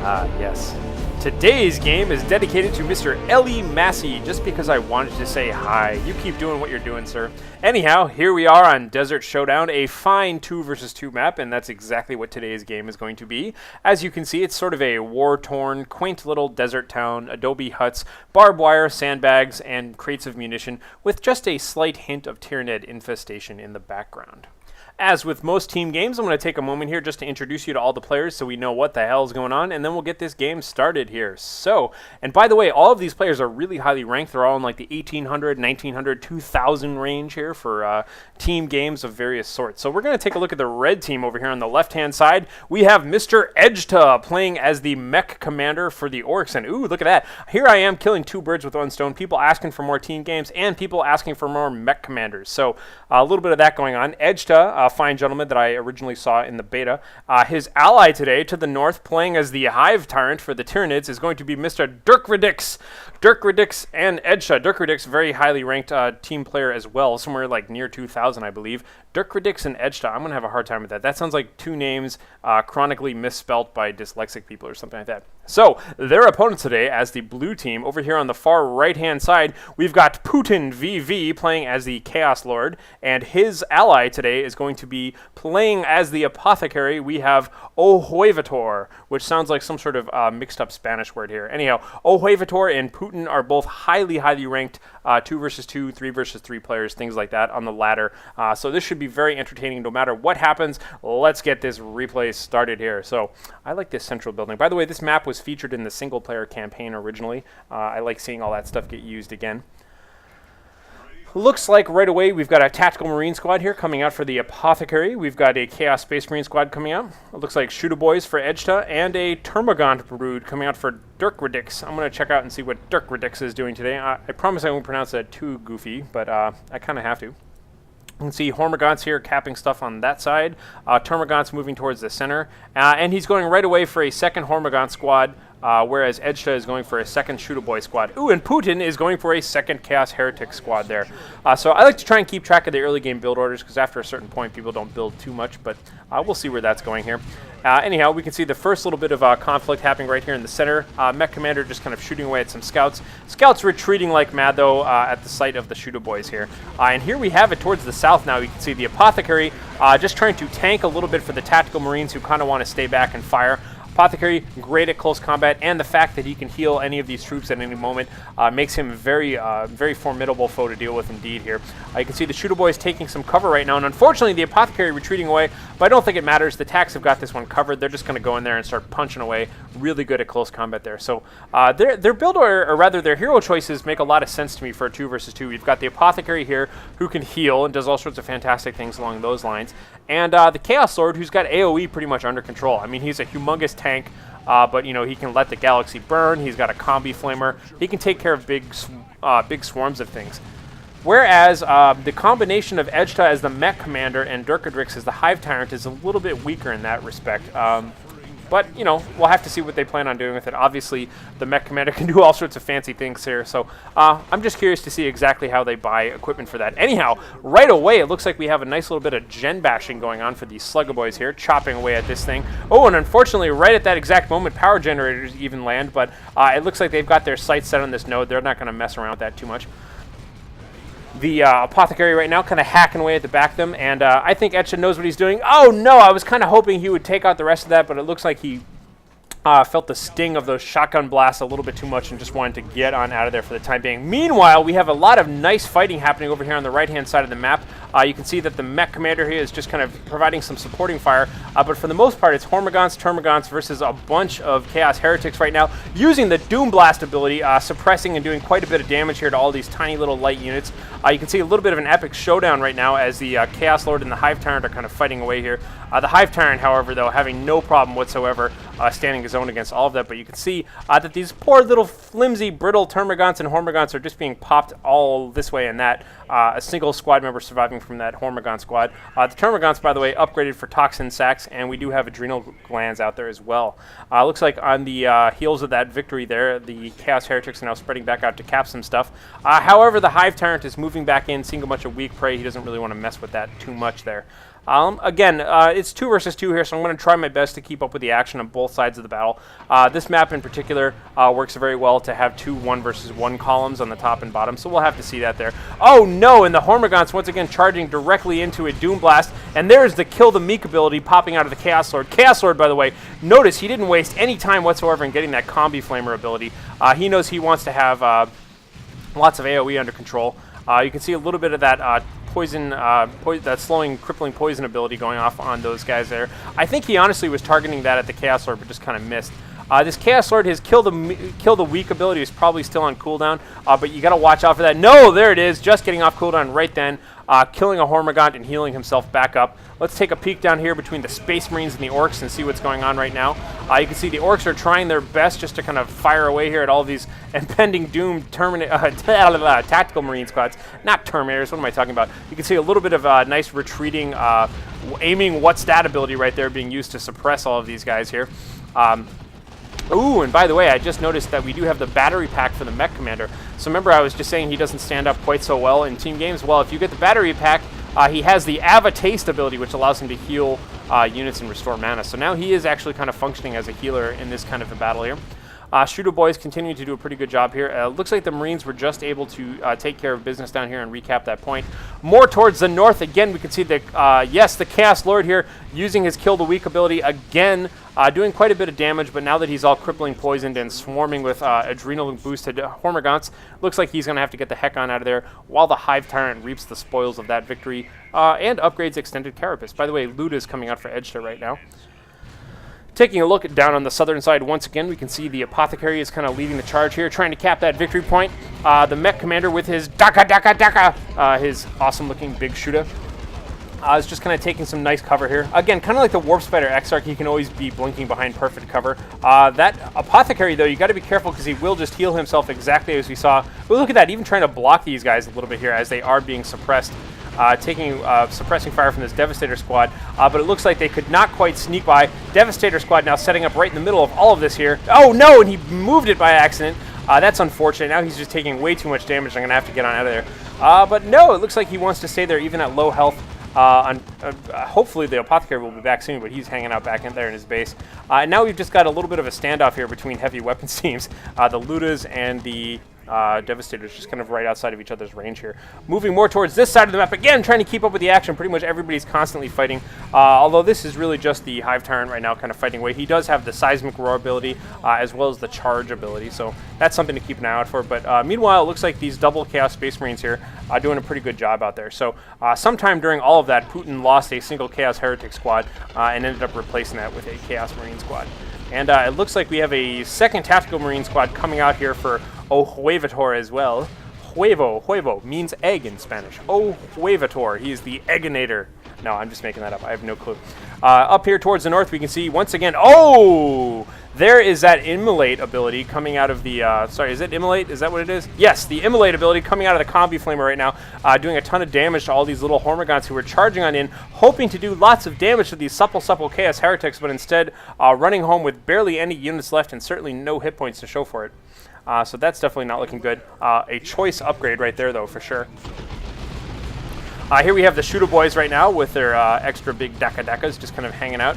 Yes. Today's game is dedicated to Mr. Ellie Massey, just because I wanted to say hi. You keep doing what you're doing, sir. Anyhow, here we are on Desert Showdown, a fine 2 versus 2 map, and that's exactly what today's game is going to be. As you can see, it's sort of a war-torn, quaint little desert town, adobe huts, barbed wire, sandbags, and crates of munition, with just a slight hint of Tyranid infestation in the background. As with most team games, I'm going to take a moment here just to introduce you to all the players so we know what the hell is going on, and then we'll get this game started here. So, and by the way, all of these players are really highly ranked. They're all in like the 1800, 1900, 2000 range here for team games of various sorts. So we're going to take a look at the red team over here on the left-hand side. We have Mr. Edtjuh playing as the mech commander for the Orcs, and ooh, look at that. Here I am killing 2 birds with 1 stone, people asking for more team games and people asking for more mech commanders. So a little bit of that going on. Edtjuh, fine gentleman that I originally saw in the beta. His ally today to the north, playing as the Hive Tyrant for the Tyranids, is going to be Mr. Dirkradix. Dirkradix and Edtjuh. Dirkradix, very highly ranked team player as well, somewhere like near 2000, I believe. Dirkradix and Edtjuh, I'm going to have a hard time with that. That sounds like 2 names chronically misspelt by dyslexic people or something like that. So, their opponents today as the blue team, over here on the far right-hand side, we've got Putin VV playing as the Chaos Lord, and his ally today is going to be playing as the Apothecary. We have Ohuevator, which sounds like some sort of mixed-up Spanish word here. Anyhow, Ohuevator and Putin are both highly ranked 2 versus 2, 3 versus 3 players, things like that on the ladder. So this should be very entertaining no matter what happens. Let's get this replay started here. So I like this central building. By the way, this map was featured in the single-player campaign originally. I like seeing all that stuff get used again. Looks like right away we've got a Tactical Marine squad here coming out for the Apothecary. We've got a Chaos Space Marine squad coming out. It looks like Shooter Boys for Edtjuh and a Termagant brood coming out for Dirkradix. I'm going to check out and see what Dirkradix is doing today. I promise I won't pronounce that too goofy, but I kind of have to. You can see Hormagaunts here capping stuff on that side. Termagant's moving towards the center. And he's going right away for a second Hormagaunt squad, whereas Edtjuh is going for a second Shooter Boy squad. Ooh, and Putin is going for a second Chaos Heretic squad there. So I like to try and keep track of the early game build orders, because after a certain point people don't build too much, but we'll see where that's going here. Anyhow, we can see the first little bit of conflict happening right here in the center. Mech Commander just kind of shooting away at some scouts. Scouts retreating like mad, though, at the sight of the Shooter Boys here. And here we have it towards the south now. You can see the Apothecary just trying to tank a little bit for the Tactical Marines who kind of want to stay back and fire. Apothecary, great at close combat, and the fact that he can heal any of these troops at any moment makes him very formidable foe to deal with indeed here. You can see the Shooter Boys taking some cover right now, and unfortunately the Apothecary retreating away, but I don't think it matters. The Tacs have got this one covered. They're just going to go in there and start punching away. Really good at close combat there. So their build, or rather their hero choices, make a lot of sense to me for a 2 versus 2. We've got the Apothecary here who can heal and does all sorts of fantastic things along those lines. And the Chaos Lord, who's got AoE pretty much under control. I mean, he's a humongous tank, but, you know, he can let the galaxy burn. He's got a combi flamer. He can take care of big swarms of things. Whereas the combination of Edtjuh as the mech commander and Dirkradix as the Hive Tyrant is a little bit weaker in that respect. But, you know, we'll have to see what they plan on doing with it. Obviously, the mech commander can do all sorts of fancy things here, so I'm just curious to see exactly how they buy equipment for that. Anyhow, right away, it looks like we have a nice little bit of gen bashing going on for these Slugger Boys here, chopping away at this thing. Oh, and unfortunately, right at that exact moment, power generators even land, but it looks like they've got their sights set on this node. They're not going to mess around with that too much. The Apothecary right now kind of hacking away at the back of them, and I think Edtjuh knows what he's doing. Oh no, I was kind of hoping he would take out the rest of that, but it looks like he felt the sting of those shotgun blasts a little bit too much and just wanted to get on out of there for the time being. Meanwhile, we have a lot of nice fighting happening over here on the right-hand side of the map. You can see that the mech commander here is just kind of providing some supporting fire, but for the most part, it's Hormagaunts, Termagants versus a bunch of Chaos Heretics right now, using the Doom Blast ability, suppressing and doing quite a bit of damage here to all these tiny little light units. You can see a little bit of an epic showdown right now as the Chaos Lord and the Hive Tyrant are kind of fighting away here. The Hive Tyrant, however, though, having no problem whatsoever standing his own against all of that, but you can see that these poor little flimsy, brittle Termagants and Hormagaunts are just being popped all this way and that. A single squad member surviving from that Hormagaunt squad. The Termagants, by the way, upgraded for toxin sacs, and we do have adrenal glands out there as well. Looks like on the heels of that victory there, the Chaos Heretics are now spreading back out to cap some stuff. However, the Hive Tyrant is moving back in, seeing a bunch of weak prey. He doesn't really want to mess with that too much there. Again, it's 2 versus 2 here, so I'm going to try my best to keep up with the action on both sides of the battle. This map in particular works very well to have 2 1 versus 1 columns on the top and bottom, so we'll have to see that there. Oh no, and the Hormagaunts once again charging directly into a Doom Blast, and there's the Kill the Meek ability popping out of the Chaos Lord. Chaos Lord, by the way, notice he didn't waste any time whatsoever in getting that Combi Flamer ability. He knows he wants to have lots of AoE under control. You can see a little bit of that that slowing, crippling poison ability going off on those guys there. I think he honestly was targeting that at the Chaos Lord, but just kind of missed. This Chaos Lord, his kill the weak ability is probably still on cooldown, but you got to watch out for that. No, there it is, just getting off cooldown right then, killing a Hormagaunt and healing himself back up. Let's take a peek down here between the Space Marines and the Orcs and see what's going on right now. You can see the Orcs are trying their best just to kind of fire away here at all these impending doom tactical Marine squads. Not Terminators, what am I talking about? You can see a little bit of nice retreating, aiming what's that ability right there being used to suppress all of these guys here. Ooh, and by the way, I just noticed that we do have the battery pack for the Mech Commander. So remember I was just saying he doesn't stand up quite so well in team games? Well, if you get the battery pack, he has the Ava Taste ability, which allows him to heal units and restore mana. So now he is actually kind of functioning as a healer in this kind of a battle here. Shooter Boys continuing to do a pretty good job here. Looks like the Marines were just able to take care of business down here and recap that point. More towards the north, again, we can see the, yes, the Chaos Lord here using his Kill the Weak ability again, doing quite a bit of damage, but now that he's all crippling poisoned and swarming with adrenal-boosted Hormagaunts, looks like he's going to have to get the heck on out of there while the Hive Tyrant reaps the spoils of that victory and upgrades Extended Carapace. By the way, loot is coming out for Edtjuh right now. Taking a look down on the southern side once again, we can see the Apothecary is kind of leading the charge here, trying to cap that victory point. The Mech Commander with his Daka, his awesome-looking big shooter, is just kind of taking some nice cover here. Again, kind of like the Warp Spider Exarch, he can always be blinking behind perfect cover. That Apothecary, though, you got to be careful because he will just heal himself exactly as we saw. But look at that, even trying to block these guys a little bit here as they are being suppressed. Taking suppressing fire from this Devastator squad, but it looks like they could not quite sneak by. Devastator squad now setting up right in the middle of all of this here. Oh no, and he moved it by accident. That's unfortunate. Now he's just taking way too much damage. I'm going to have to get on out of there. But no, it looks like he wants to stay there even at low health. Hopefully the Apothecary will be back soon, but he's hanging out back in there in his base. And now we've just got a little bit of a standoff here between heavy weapons teams. The Ludas and the Devastators just kind of right outside of each other's range here. Moving more towards this side of the map, again, trying to keep up with the action. Pretty much everybody's constantly fighting, although this is really just the Hive Tyrant right now kind of fighting away. He does have the Seismic Roar ability, as well as the Charge ability, so that's something to keep an eye out for. But meanwhile, it looks like these double Chaos Space Marines here are doing a pretty good job out there. So sometime during all of that, Putin lost a single Chaos Heretic squad and ended up replacing that with a Chaos Marine squad. And it looks like we have a second Tactical Marine squad coming out here for Ohuevator as well. Huevo means egg in Spanish. Ohuevator, he is the Egginator. No, I'm just making that up. I have no clue. Up here towards the north, we can see once again, oh! There is that Immolate ability coming out of the, sorry, is it Immolate? Is that what it is? Yes, the Immolate ability coming out of the Combi Flamer right now, doing a ton of damage to all these little Hormagaunts who are charging on in, hoping to do lots of damage to these supple Chaos Heretics, but instead running home with barely any units left and certainly no hit points to show for it. So that's definitely not looking good. A choice upgrade right there, though, for sure. Here we have the Shooter Boys right now with their extra big Dakas just kind of hanging out.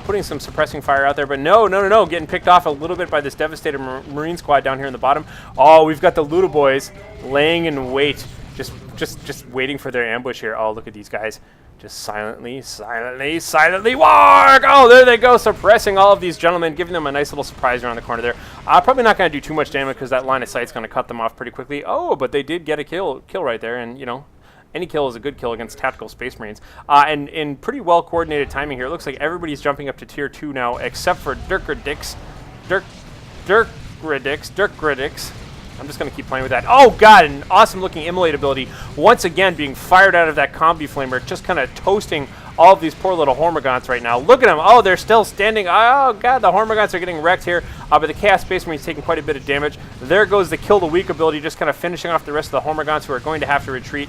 Putting some suppressing fire out there, but no, getting picked off a little bit by this Devastator Marine squad down here in the bottom. Oh, we've got the Luda Boys laying in wait, just waiting for their ambush here. Oh, look at these guys. Just silently warg! Oh, there they go, suppressing all of these gentlemen, giving them a nice little surprise around the corner there. Probably not going to do too much damage because that line of sight's going to cut them off pretty quickly. Oh, but they did get a kill right there, and, you know, any kill is a good kill against Tactical Space Marines. And in pretty well-coordinated timing here, it looks like everybody's jumping up to Tier 2 now, except for Dirkradix. Dirkradix. I'm just going to keep playing with that. Oh, God, an awesome-looking Immolate ability. Once again, being fired out of that Combi Flamer, just kind of toasting all of these poor little Hormagaunts right now. Look at them. Oh, they're still standing. Oh, God, the Hormagaunts are getting wrecked here. But the Chaos Space Marine's taking quite a bit of damage. There goes the Kill the Weak ability, just kind of finishing off the rest of the Hormagaunts who are going to have to retreat.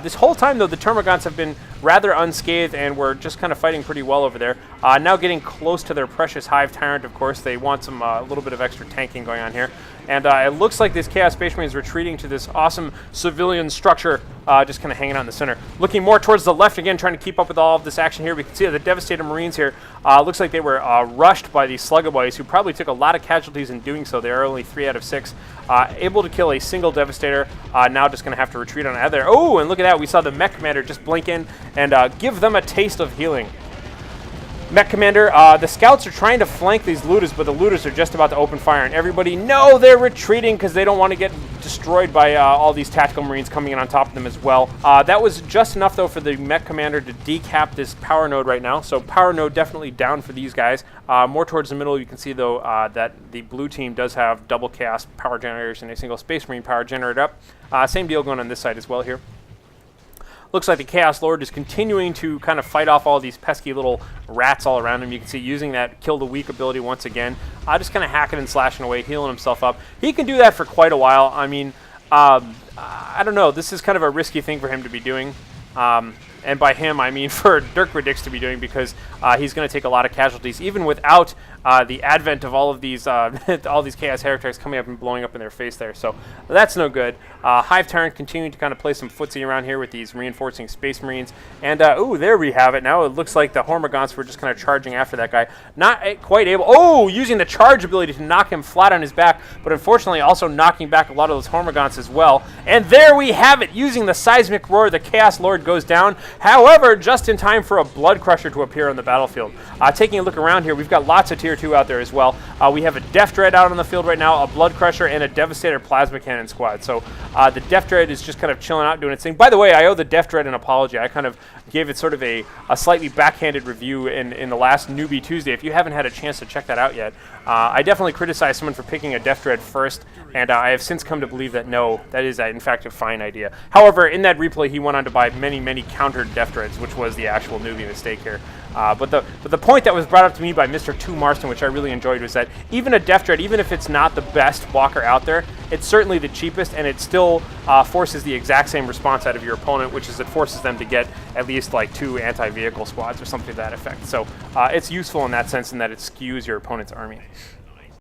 This whole time, though, the Termagants have been rather unscathed, and we're just kind of fighting pretty well over there. Now getting close to their precious Hive Tyrant, of course. They want some a little bit of extra tanking going on here. And it looks like this Chaos Space Marine is retreating to this awesome civilian structure, just kind of hanging out in the center. Looking more towards the left again, trying to keep up with all of this action here. We can see the Devastator Marines here. Looks like they were rushed by these Slugga Boys, who probably took a lot of casualties in doing so. They are only 3 out of 6. Able to kill a single Devastator. Now just going to have to retreat on out of there. Oh, and look at that. We saw the Mech Commander just blink in and give them a taste of healing. Mech Commander, the scouts are trying to flank these looters, but the looters are just about to open fire, and everybody, no, they're retreating because they don't want to get destroyed by all these tactical marines coming in on top of them as well. That was just enough, though, for the Mech Commander to decap this power node right now, so power node definitely down for these guys. More towards the middle, you can see, though, that the blue team does have double chaos power generators and a single Space Marine power generator up. Same deal going on this side as well here. Looks like the Chaos Lord is continuing to kind of fight off all these pesky little rats all around him. You can see using that Kill the Weak ability once again. Just kind of hacking and slashing away, healing himself up. He can do that for quite a while. I mean, I don't know. This is kind of a risky thing for him to be doing. And by him, I mean for Dirkradix to be doing, because he's going to take a lot of casualties, even without the advent of all of these all these Chaos Heretics coming up and blowing up in their face there. So that's no good. Hive Tyrant continuing to kind of play some footsie around here with these reinforcing Space Marines. And, ooh, there we have it. Now it looks like the Hormagaunts were just kind of charging after that guy. Not quite able. Oh, using the charge ability to knock him flat on his back, but unfortunately also knocking back a lot of those Hormagaunts as well. And there we have it. Using the Seismic Roar, the Chaos Lord goes down. However, just in time for a Blood Crusher to appear on the battlefield. Taking a look around here, we've got lots of Tier 2 out there as well. We have a Death Dread out on the field right now, a Blood Crusher, and a Devastator Plasma Cannon squad. So the Death Dread is just kind of chilling out, doing its thing. By the way, I owe the Death Dread an apology. I kind of gave it sort of a slightly backhanded review in the last Newbie Tuesday. If you haven't had a chance to check that out yet, I definitely criticized someone for picking a Death Dread first, and I have since come to believe that no, that is in fact a fine idea. However, in that replay, he went on to buy many, many countered Death Dreads, which was the actual newbie mistake here. But the point that was brought up to me by Mr. 2 Marston, which I really enjoyed, was that even a Death Dread, even if it's not the best walker out there, it's certainly the cheapest, and it still forces the exact same response out of your opponent, which is it forces them to get at least like 2 anti-vehicle squads or something to that effect. So it's useful in that sense, in that it skews your opponent's army.